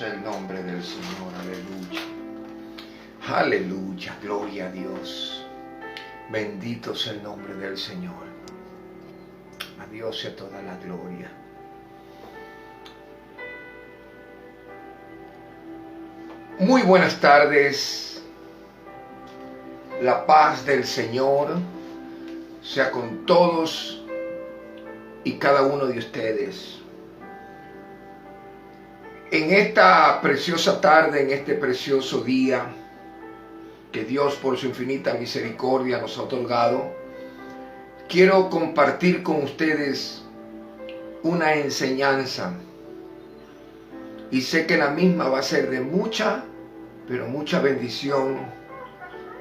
sea el nombre del Señor, aleluya. Aleluya, gloria a Dios. Bendito sea el nombre del Señor. A Dios sea toda la gloria. Muy buenas tardes. La paz del Señor sea con todos y cada uno de ustedes. En esta preciosa tarde, en este precioso día que Dios por su infinita misericordia nos ha otorgado, quiero compartir con ustedes una enseñanza. Y sé que la misma va a ser de mucha, pero mucha bendición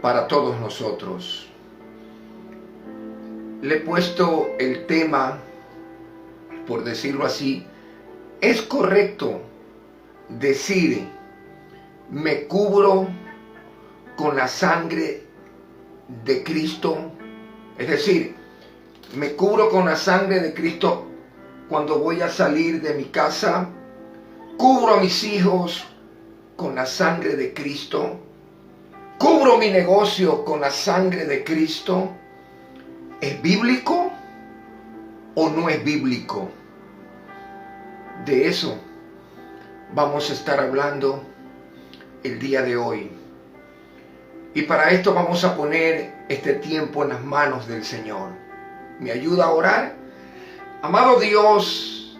para todos nosotros. Le he puesto el tema, por decirlo así, ¿es correcto decir me cubro con la sangre de Cristo? Es decir, me cubro con la sangre de Cristo cuando voy a salir de mi casa, cubro a mis hijos con la sangre de Cristo, cubro mi negocio con la sangre de Cristo. ¿Es bíblico o no es bíblico? De eso vamos a estar hablando el día de hoy. Y para esto vamos a poner este tiempo en las manos del Señor. ¿Me ayuda a orar? Amado Dios,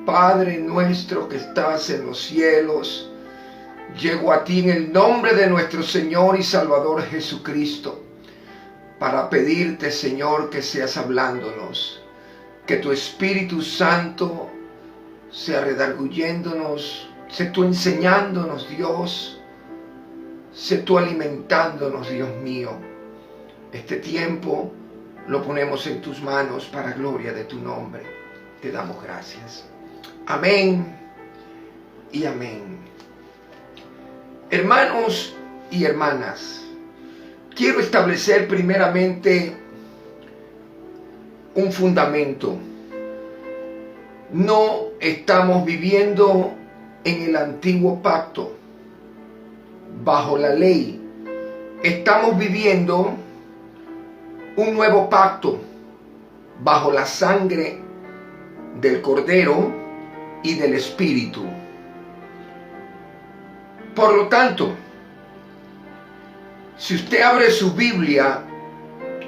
Padre nuestro que estás en los cielos, llego a ti en el nombre de nuestro Señor y Salvador Jesucristo para pedirte, Señor, que seas hablándonos, que tu Espíritu Santo sea redarguyéndonos, sé tú enseñándonos, Dios, sé tú alimentándonos, Dios mío. Este tiempo lo ponemos en tus manos para gloria de tu nombre. Te damos gracias. Amén y amén. Hermanos y hermanas, quiero establecer primeramente un fundamento. No estamos viviendo en el antiguo pacto, bajo la ley. Estamos viviendo un nuevo pacto, bajo la sangre del Cordero y del Espíritu. Por lo tanto, si usted abre su Biblia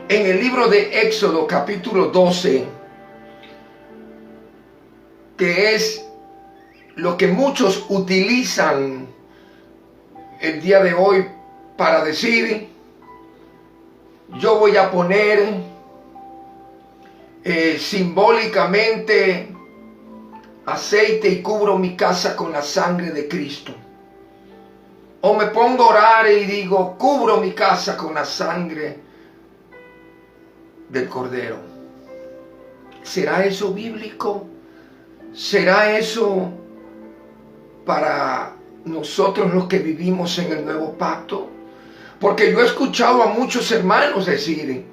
en el libro de Éxodo capítulo 12, que es lo que muchos utilizan el día de hoy para decir, yo voy a poner simbólicamente aceite y cubro mi casa con la sangre de Cristo. O me pongo a orar y digo, cubro mi casa con la sangre del Cordero. ¿Será eso bíblico? ¿Será eso para nosotros los que vivimos en el nuevo pacto? Porque yo he escuchado a muchos hermanos decir,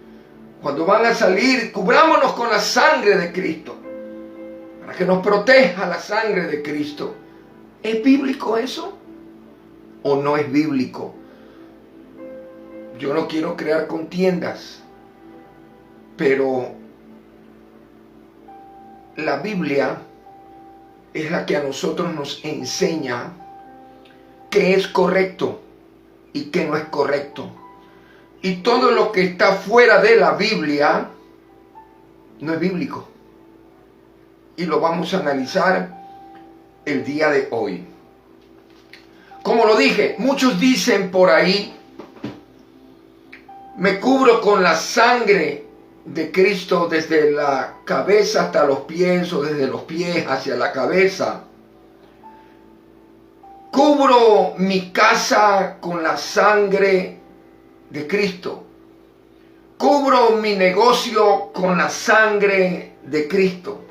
cuando van a salir, cubrámonos con la sangre de Cristo, para que nos proteja la sangre de Cristo. ¿Es bíblico eso o no es bíblico? Yo no quiero crear contiendas, pero la Biblia es la que a nosotros nos enseña qué es correcto y qué no es correcto. Y todo lo que está fuera de la Biblia no es bíblico. Y lo vamos a analizar el día de hoy. Como lo dije, muchos dicen por ahí, me cubro con la sangre de Cristo desde la cabeza hasta los pies o desde los pies hacia la cabeza. Cubro mi casa con la sangre de Cristo. Cubro mi negocio con la sangre de Cristo.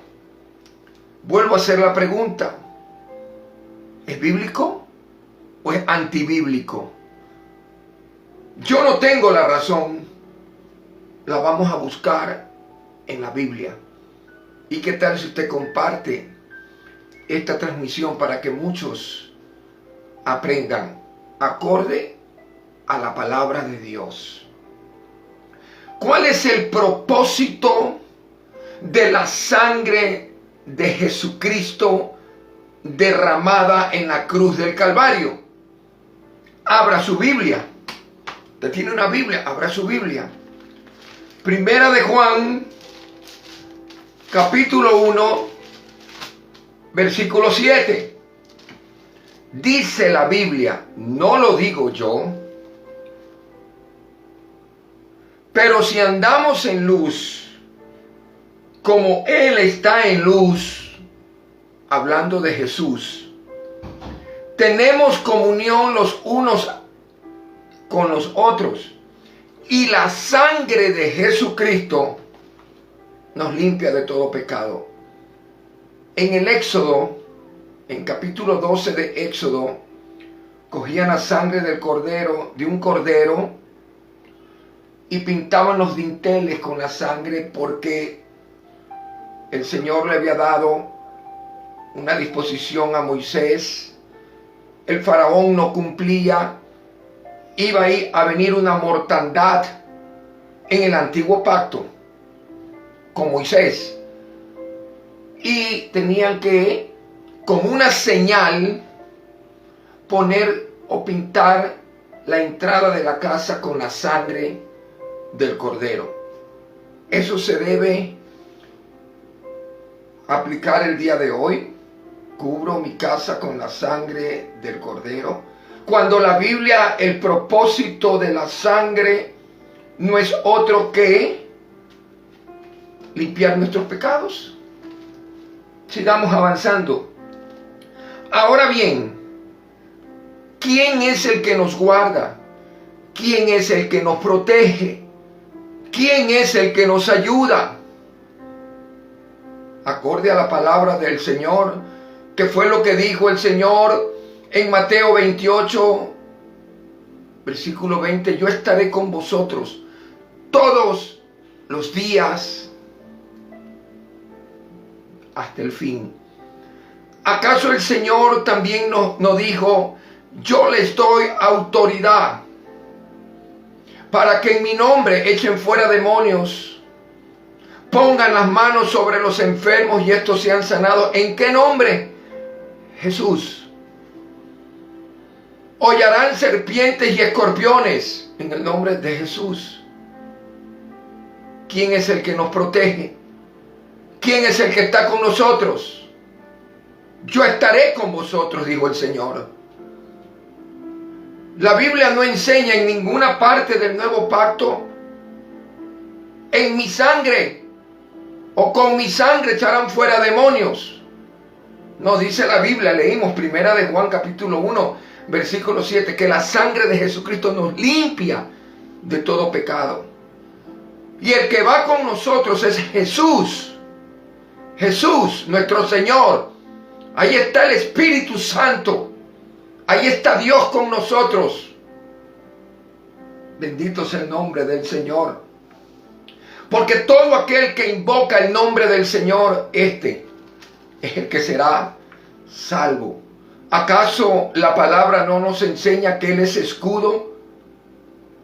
Vuelvo a hacer la pregunta. ¿Es bíblico o es antibíblico? Yo no tengo la razón. La vamos a buscar en la Biblia. ¿Y qué tal si usted comparte esta transmisión para que muchos aprendan acorde a la palabra de Dios. ¿Cuál es el propósito de la sangre de Jesucristo derramada en la cruz del Calvario? Abra su Biblia. Usted tiene una Biblia, abra su Biblia. Primera de Juan, capítulo 1, versículo 7. Dice la Biblia, no lo digo yo, pero si andamos en luz, como Él está en luz, hablando de Jesús, tenemos comunión los unos con los otros, y la sangre de Jesucristo nos limpia de todo pecado. En el Éxodo, en capítulo 12 de Éxodo, cogían la sangre del cordero, de un cordero, y pintaban los dinteles con la sangre, porque el Señor le había dado una disposición a Moisés. El faraón no cumplía, iba a venir una mortandad en el antiguo pacto con Moisés, y tenían que, como una señal, poner o pintar la entrada de la casa con la sangre del cordero. Eso se debe aplicar el día de hoy. Cubro mi casa con la sangre del cordero. Cuando la Biblia, el propósito de la sangre no es otro que limpiar nuestros pecados. Sigamos avanzando. Ahora bien, ¿quién es el que nos guarda? ¿Quién es el que nos protege? ¿Quién es el que nos ayuda? Acorde a la palabra del Señor, que fue lo que dijo el Señor en Mateo 28, versículo 20, yo estaré con vosotros todos los días hasta el fin. ¿Acaso el Señor también no dijo, yo les doy autoridad para que en mi nombre echen fuera demonios, pongan las manos sobre los enfermos y estos sean sanados? ¿En qué nombre? Jesús. Hollarán serpientes y escorpiones en el nombre de Jesús. ¿Quién es el que nos protege? ¿Quién es el que está con nosotros? Yo estaré con vosotros, dijo el Señor. La Biblia no enseña en ninguna parte del nuevo pacto, en mi sangre o con mi sangre echarán fuera demonios. No dice la Biblia, leímos Primera de Juan capítulo 1, versículo 7, que la sangre de Jesucristo nos limpia de todo pecado. Y el que va con nosotros es Jesús. Jesús, nuestro Señor. Ahí está el Espíritu Santo. Ahí está Dios con nosotros. Bendito sea el nombre del Señor. Porque todo aquel que invoca el nombre del Señor, este es el que será salvo. ¿Acaso la palabra no nos enseña que Él es escudo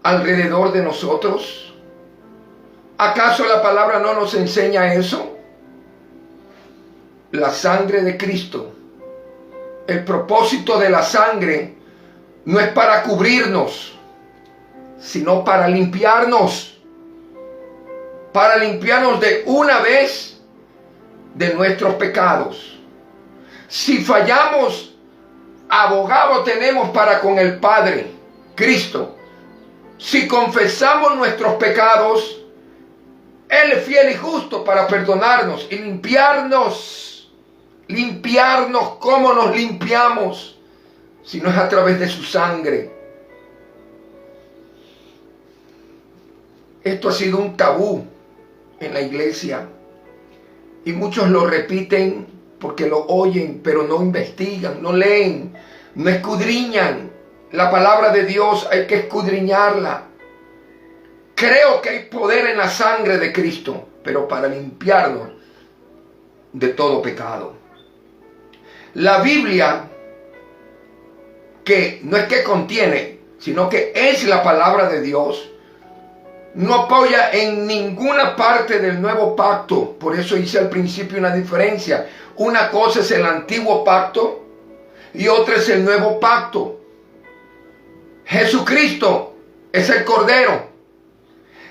alrededor de nosotros? ¿Acaso la palabra no nos enseña eso? La sangre de Cristo. El propósito de la sangre no es para cubrirnos, sino para limpiarnos. Para limpiarnos de una vez de nuestros pecados. Si fallamos, abogado tenemos para con el Padre, Cristo. Si confesamos nuestros pecados, Él es fiel y justo para perdonarnos y limpiarnos. Limpiarnos, ¿cómo nos limpiamos? Si no es a través de su sangre. Esto ha sido un tabú en la iglesia. Y muchos lo repiten porque lo oyen, pero no investigan, no leen, no escudriñan. La palabra de Dios hay que escudriñarla. Creo que hay poder en la sangre de Cristo, pero para limpiarnos de todo pecado. La Biblia que no es que contiene, sino que es la palabra de Dios, no apoya en ninguna parte del nuevo pacto. Por eso hice al principio una diferencia. Una cosa es el antiguo pacto y otra es el nuevo pacto. Jesucristo es el Cordero.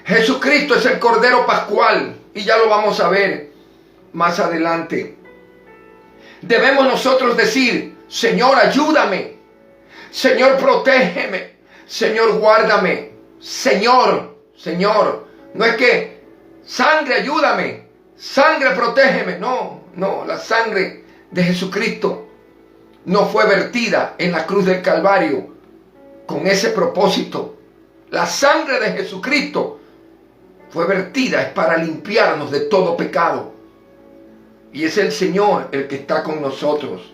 Jesucristo es el Cordero Pascual. Y ya lo vamos a ver más adelante. Debemos nosotros decir: Señor, ayúdame. Señor, protégeme. Señor, guárdame. Señor, no es que sangre, ayúdame. Sangre, protégeme. No, la sangre de Jesucristo no fue vertida en la cruz del Calvario con ese propósito. La sangre de Jesucristo fue vertida es para limpiarnos de todo pecado. Y es el Señor el que está con nosotros.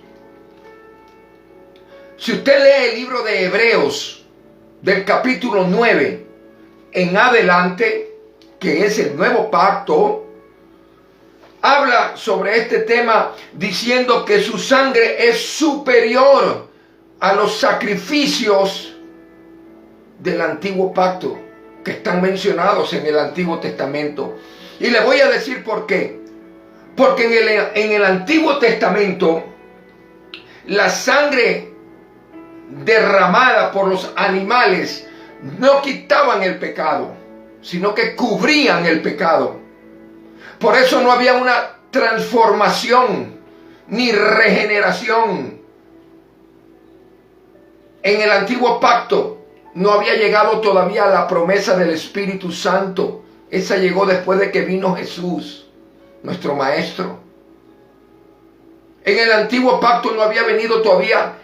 Si usted lee el libro de Hebreos, del capítulo 9 en adelante, que es el nuevo pacto, habla sobre este tema diciendo que su sangre es superior a los sacrificios del antiguo pacto que están mencionados en el Antiguo Testamento. Y le voy a decir por qué. Porque en el Antiguo Testamento la sangre derramada por los animales no quitaban el pecado, sino que cubrían el pecado. Por eso no había una transformación ni regeneración. En el antiguo pacto no había llegado todavía la promesa del Espíritu Santo. Esa llegó después de que vino Jesús, nuestro Maestro. En el antiguo pacto no había venido todavía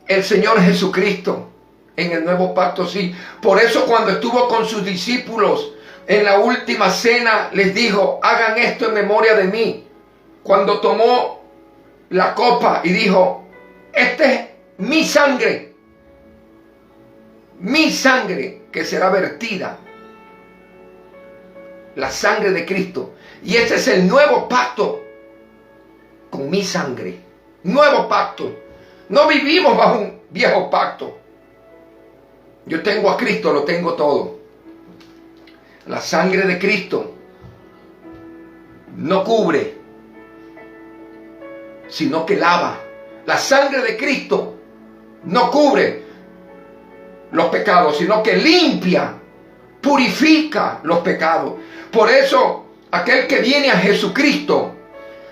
el Señor Jesucristo. En el nuevo pacto sí. Por eso cuando estuvo con sus discípulos en la última cena, les dijo: hagan esto en memoria de mí. Cuando tomó la copa y dijo: esta es mi sangre que será vertida. La sangre de Cristo. Y este es el nuevo pacto con mi sangre. Nuevo pacto. No vivimos bajo un viejo pacto. Yo tengo a Cristo, lo tengo todo. La sangre de Cristo no cubre, sino que lava. La sangre de Cristo no cubre los pecados, sino que limpia, purifica los pecados. Por eso, aquel que viene a Jesucristo,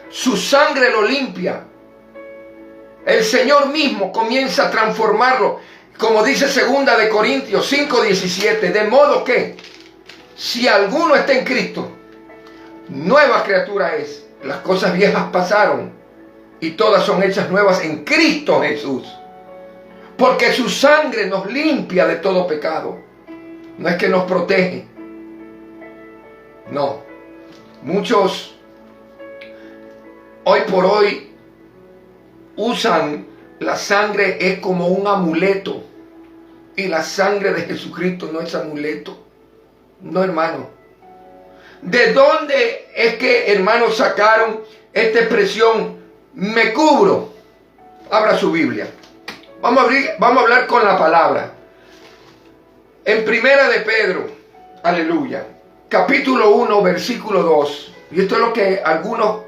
su sangre lo limpia. El Señor mismo comienza a transformarlo. Como dice 2 de Corintios 5:17, de modo que si alguno está en Cristo, nueva criatura es. Las cosas viejas pasaron y todas son hechas nuevas en Cristo Jesús. Porque su sangre nos limpia de todo pecado. No es que nos protege. No. Muchos hoy por hoy usan la sangre es como un amuleto. Y la sangre de Jesucristo no es amuleto. No, hermano. ¿De dónde es que, hermanos, sacaron esta expresión? Me cubro. Abra su Biblia. Vamos a hablar con la palabra. En Primera de Pedro, aleluya, capítulo 1, versículo 2. Y esto es lo que algunos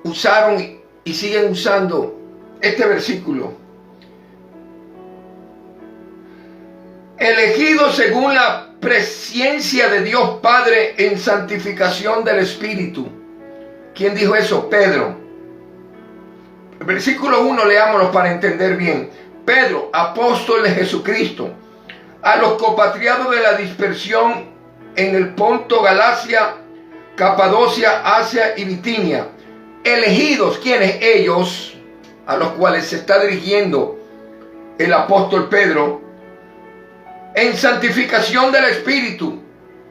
usaron y siguen usando este versículo. Elegido según la presciencia de Dios Padre en santificación del Espíritu. ¿Quién dijo eso? Pedro. El versículo 1, leámoslo para entender bien. Pedro, apóstol de Jesucristo, a los compatriotas de la dispersión en el Ponto, Galacia, Capadocia, Asia y Bitinia. Elegidos, ¿quiénes? Ellos, a los cuales se está dirigiendo el apóstol Pedro, en santificación del Espíritu,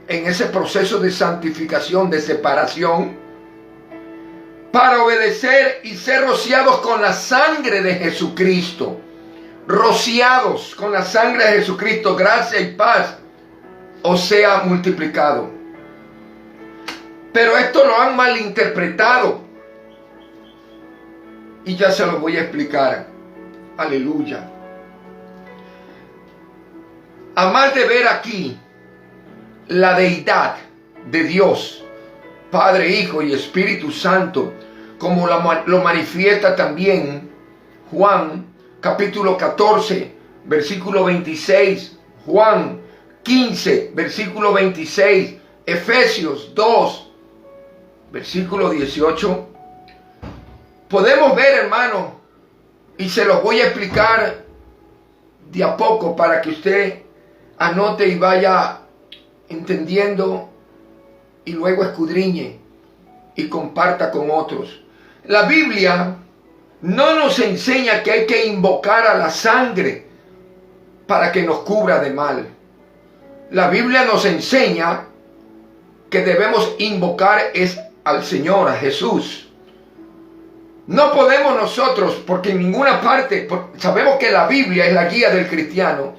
en ese proceso de santificación, de separación, para obedecer y ser rociados con la sangre de Jesucristo. Rociados con la sangre de Jesucristo, gracia y paz os sea multiplicado. Pero esto lo han malinterpretado. Y ya se los voy a explicar. Aleluya. A más de ver aquí la deidad de Dios, Padre, Hijo y Espíritu Santo, como lo manifiesta también Juan capítulo 14, versículo 26, Juan 15, versículo 26, Efesios 2, versículo 18. Podemos ver, hermano, y se los voy a explicar de a poco para que usted anote y vaya entendiendo y luego escudriñe y comparta con otros. La Biblia no nos enseña que hay que invocar a la sangre para que nos cubra de mal. La Biblia nos enseña que debemos invocar es al Señor, a Jesús. No podemos nosotros, porque en ninguna parte, sabemos que la Biblia es la guía del cristiano,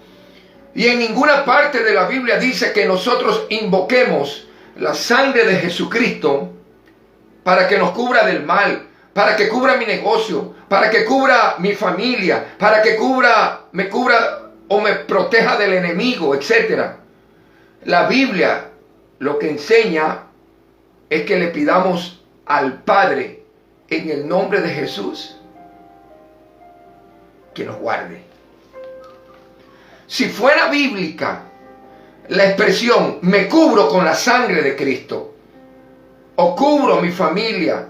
y en ninguna parte de la Biblia dice que nosotros invoquemos la sangre de Jesucristo para que nos cubra del mal, para que cubra mi negocio, para que cubra mi familia, para que me cubra o me proteja del enemigo, etc. La Biblia lo que enseña es que le pidamos al Padre en el nombre de Jesús que nos guarde. Si fuera bíblica la expresión me cubro con la sangre de Cristo, o cubro mi familia,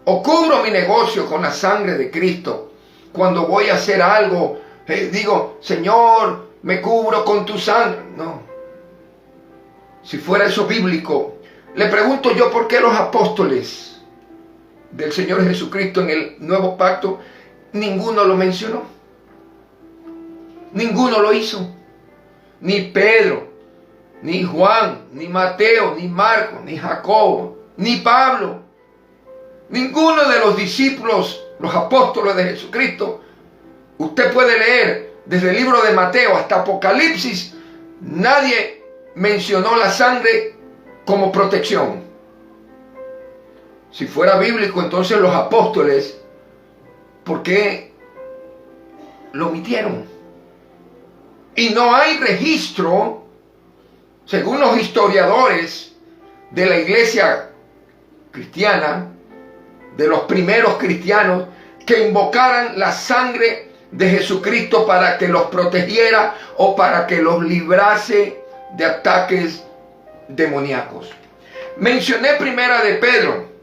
o cubro mi negocio con la sangre de Cristo, cuando voy a hacer algo, digo, Señor, me cubro con tu sangre. No. Si fuera eso bíblico, le pregunto yo por qué los apóstoles del Señor Jesucristo en el Nuevo Pacto, ninguno lo mencionó. Ninguno lo hizo. Ni Pedro, ni Juan, ni Mateo, ni Marcos, ni Jacobo, ni Pablo. Ninguno de los discípulos, los apóstoles de Jesucristo. Usted puede leer desde el libro de Mateo hasta Apocalipsis. Nadie mencionó la sangre como protección. Si fuera bíblico, entonces los apóstoles, ¿por qué lo omitieron? Y no hay registro, según los historiadores de la iglesia cristiana, de los primeros cristianos, que invocaran la sangre de Jesucristo para que los protegiera o para que los librase de ataques demoníacos. Mencioné primera de Pedro,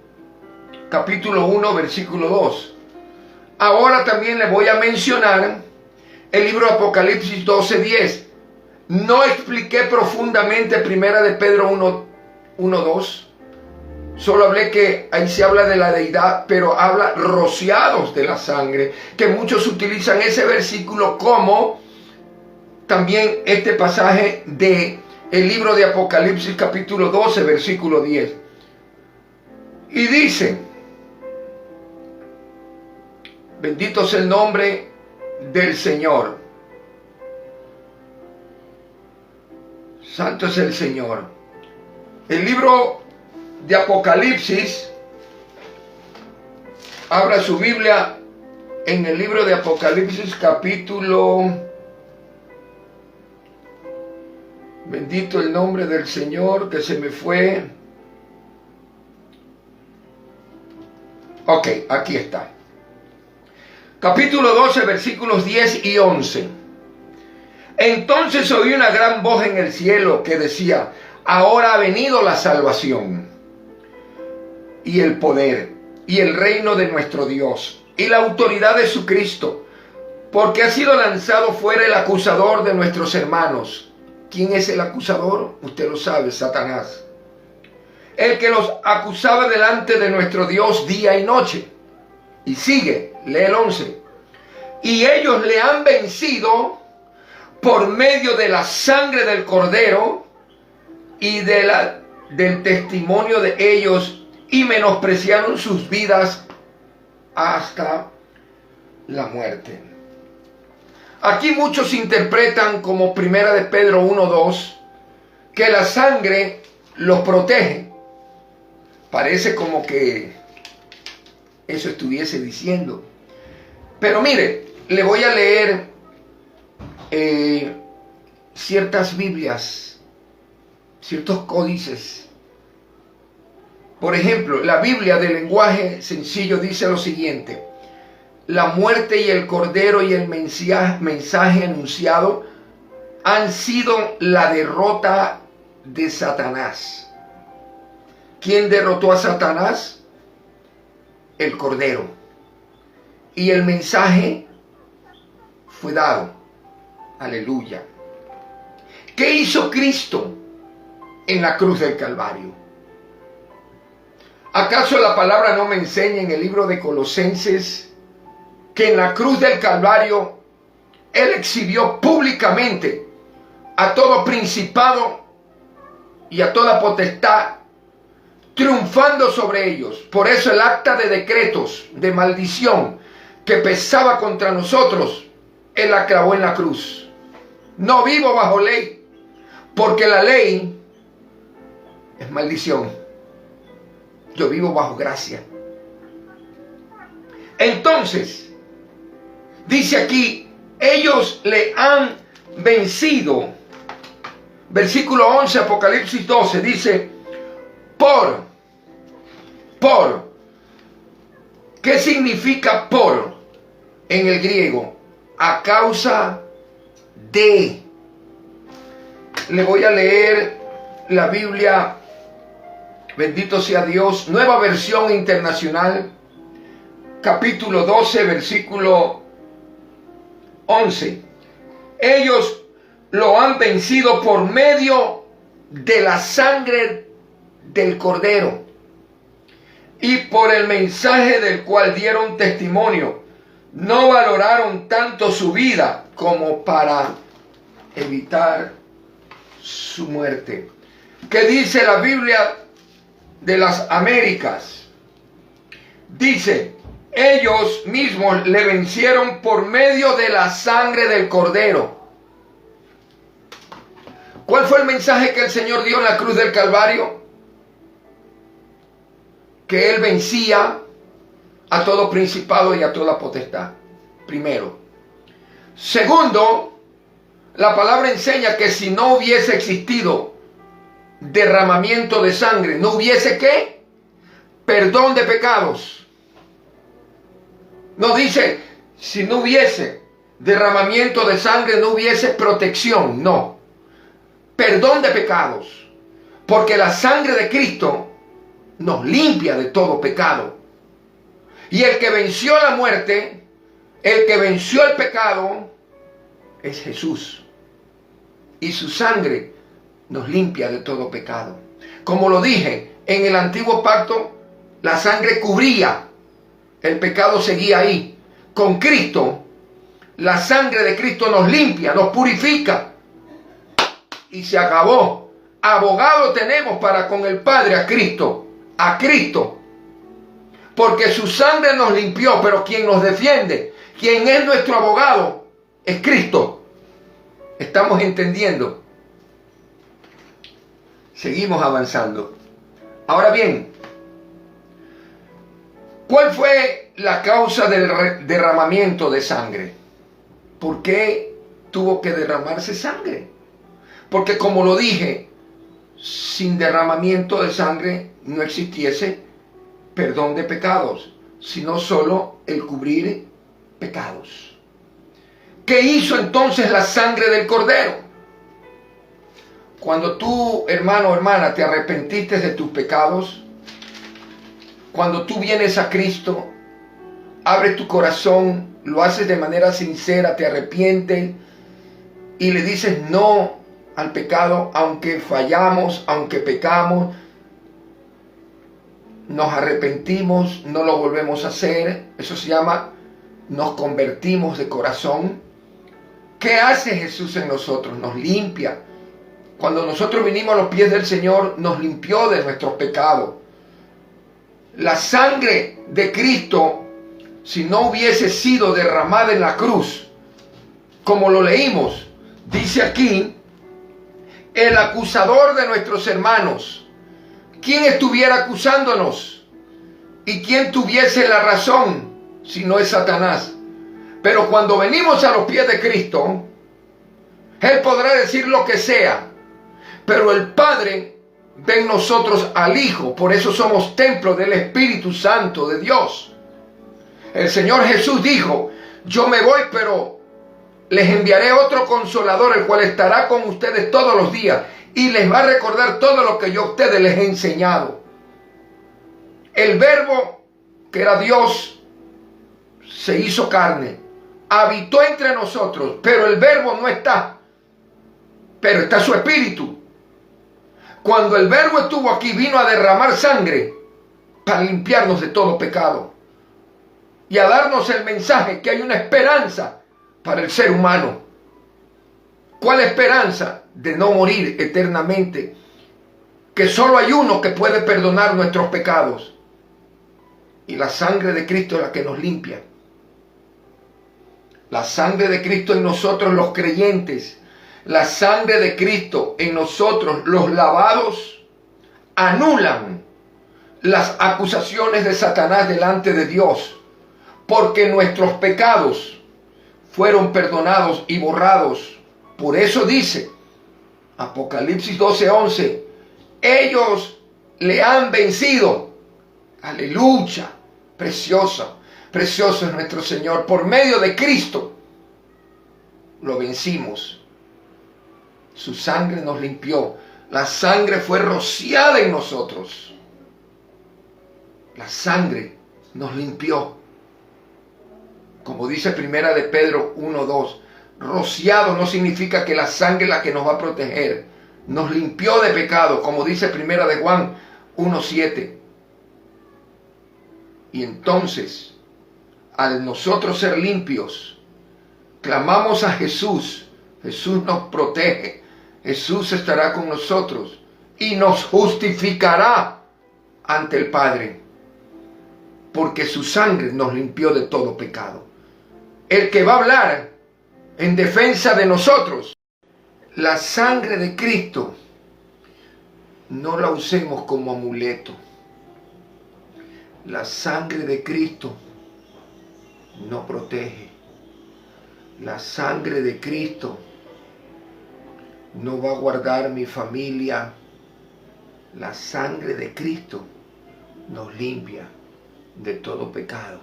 capítulo 1, versículo 2. Ahora también le voy a mencionar el libro de Apocalipsis 12:10. No expliqué profundamente primera de Pedro 1:2. Solo hablé que ahí se habla de la deidad, pero habla rociados de la sangre, que muchos utilizan ese versículo como también este pasaje de el libro de Apocalipsis capítulo 12, versículo 10. Y dice, bendito sea el nombre del Señor. Santo es el Señor. El libro de Apocalipsis, abra su Biblia en el libro de Apocalipsis capítulo, bendito el nombre del Señor, que se me fue. Ok, aquí está. Capítulo 12, versículos 10 y 11. Entonces oí una gran voz en el cielo que decía, ahora ha venido la salvación y el poder y el reino de nuestro Dios y la autoridad de su Cristo, porque ha sido lanzado fuera el acusador de nuestros hermanos. ¿Quién es el acusador? Usted lo sabe, Satanás. El que los acusaba delante de nuestro Dios día y noche. Y sigue, lee el 11. Y ellos le han vencido por medio de la sangre del Cordero y del testimonio de ellos, y menospreciaron sus vidas hasta la muerte. Aquí muchos interpretan como primera de Pedro 1:2 que la sangre los protege. Parece como que eso estuviese diciendo. Pero mire, le voy a leer ciertas Biblias, ciertos códices. Por ejemplo, la Biblia de lenguaje sencillo dice lo siguiente: la muerte y el cordero y el mensaje anunciado han sido la derrota de Satanás. ¿Quién derrotó a Satanás? El cordero. Y el mensaje fue dado. Aleluya. ¿Qué hizo Cristo en la cruz del Calvario? ¿Acaso la palabra no me enseña en el libro de Colosenses que en la cruz del Calvario Él exhibió públicamente a todo principado y a toda potestad, triunfando sobre ellos? Por eso el acta de decretos de maldición que pesaba contra nosotros, Él la clavó en la cruz. No vivo bajo ley, porque la ley es maldición. Yo vivo bajo gracia. Entonces, dice aquí, ellos le han vencido. Versículo 11, Apocalipsis 12, dice, por. ¿Qué significa por en el griego? A causa de. Le voy a leer la Biblia, bendito sea Dios, Nueva Versión Internacional, capítulo 12, versículo 11. Ellos lo han vencido por medio de la sangre del Cordero y por el mensaje del cual dieron testimonio. No valoraron tanto su vida como para evitar su muerte. ¿Qué dice la Biblia de las Américas? Dice, ellos mismos le vencieron por medio de la sangre del Cordero. ¿Cuál fue el mensaje que el Señor dio en la cruz del Calvario? Que Él vencía a todo principado y a toda potestad. Primero. Segundo, la palabra enseña que si no hubiese existido derramamiento de sangre, no hubiese ¿qué? Perdón de pecados. No dice, si no hubiese derramamiento de sangre, no hubiese protección. No. Perdón de pecados. Porque la sangre de Cristo nos limpia de todo pecado. Y el que venció la muerte, el que venció el pecado, es Jesús. Y su sangre nos limpia de todo pecado. Como lo dije, en el antiguo pacto, la sangre cubría, el pecado seguía ahí. Con Cristo, la sangre de Cristo nos limpia, nos purifica. Y se acabó. Abogado tenemos para con el Padre, a Cristo. A Cristo. Porque su sangre nos limpió, pero quien nos defiende, quien es nuestro abogado, es Cristo. ¿Estamos entendiendo? Seguimos avanzando. Ahora bien, ¿cuál fue la causa del derramamiento de sangre? ¿Por qué tuvo que derramarse sangre? Porque como lo dije, sin derramamiento de sangre no existiese perdón de pecados, sino solo el cubrir pecados. ¿Qué hizo entonces la sangre del Cordero? Cuando tú, hermano o hermana, te arrepentiste de tus pecados, cuando tú vienes a Cristo, abres tu corazón, lo haces de manera sincera, te arrepientes y le dices no al pecado, aunque fallamos, aunque pecamos, nos arrepentimos, no lo volvemos a hacer. Eso se llama, nos convertimos de corazón. ¿Qué hace Jesús en nosotros? Nos limpia. Cuando nosotros vinimos a los pies del Señor, nos limpió de nuestros pecados. La sangre de Cristo, si no hubiese sido derramada en la cruz, como lo leímos, dice aquí, el acusador de nuestros hermanos, ¿quién estuviera acusándonos? ¿Y quién tuviese la razón si no es Satanás? Pero cuando venimos a los pies de Cristo, Él podrá decir lo que sea, pero el Padre ve en nosotros al Hijo. Por eso somos templo del Espíritu Santo de Dios. El Señor Jesús dijo: yo me voy, pero les enviaré otro consolador, el cual estará con ustedes todos los días y les va a recordar todo lo que yo a ustedes les he enseñado. El Verbo, que era Dios, se hizo carne, habitó entre nosotros, pero el Verbo no está, pero está su Espíritu. Cuando el Verbo estuvo aquí, vino a derramar sangre para limpiarnos de todo pecado y a darnos el mensaje que hay una esperanza para el ser humano. ¿Cuál esperanza? De no morir eternamente, que solo hay uno que puede perdonar nuestros pecados, y la sangre de Cristo es la que nos limpia. La sangre de Cristo en nosotros los creyentes, la sangre de Cristo en nosotros los lavados, anulan las acusaciones de Satanás delante de Dios, porque nuestros pecados fueron perdonados y borrados. Por eso dice Apocalipsis 12:11, ellos le han vencido. Aleluya, precioso, precioso es nuestro Señor. Por medio de Cristo lo vencimos. Su sangre nos limpió. La sangre fue rociada en nosotros. La sangre nos limpió. Como dice Primera de Pedro 1:2, rociado no significa que la sangre es la que nos va a proteger. Nos limpió de pecado, como dice Primera de Juan 1:7. Y entonces, al nosotros ser limpios, clamamos a Jesús. Jesús nos protege. Jesús estará con nosotros y nos justificará ante el Padre, porque su sangre nos limpió de todo pecado. El que va a hablar en defensa de nosotros, la sangre de Cristo, no la usemos como amuleto. La sangre de Cristo no protege. La sangre de Cristo no va a guardar mi familia. La sangre de Cristo nos limpia de todo pecado.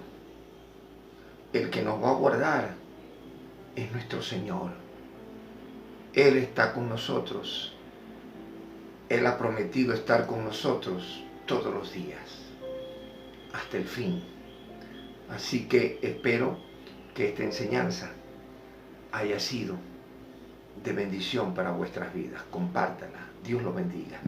El que nos va a guardar es nuestro Señor. Él está con nosotros. Él ha prometido estar con nosotros todos los días, hasta el fin. Así que espero que esta enseñanza haya sido de bendición para vuestras vidas. Compártala. Dios los bendiga.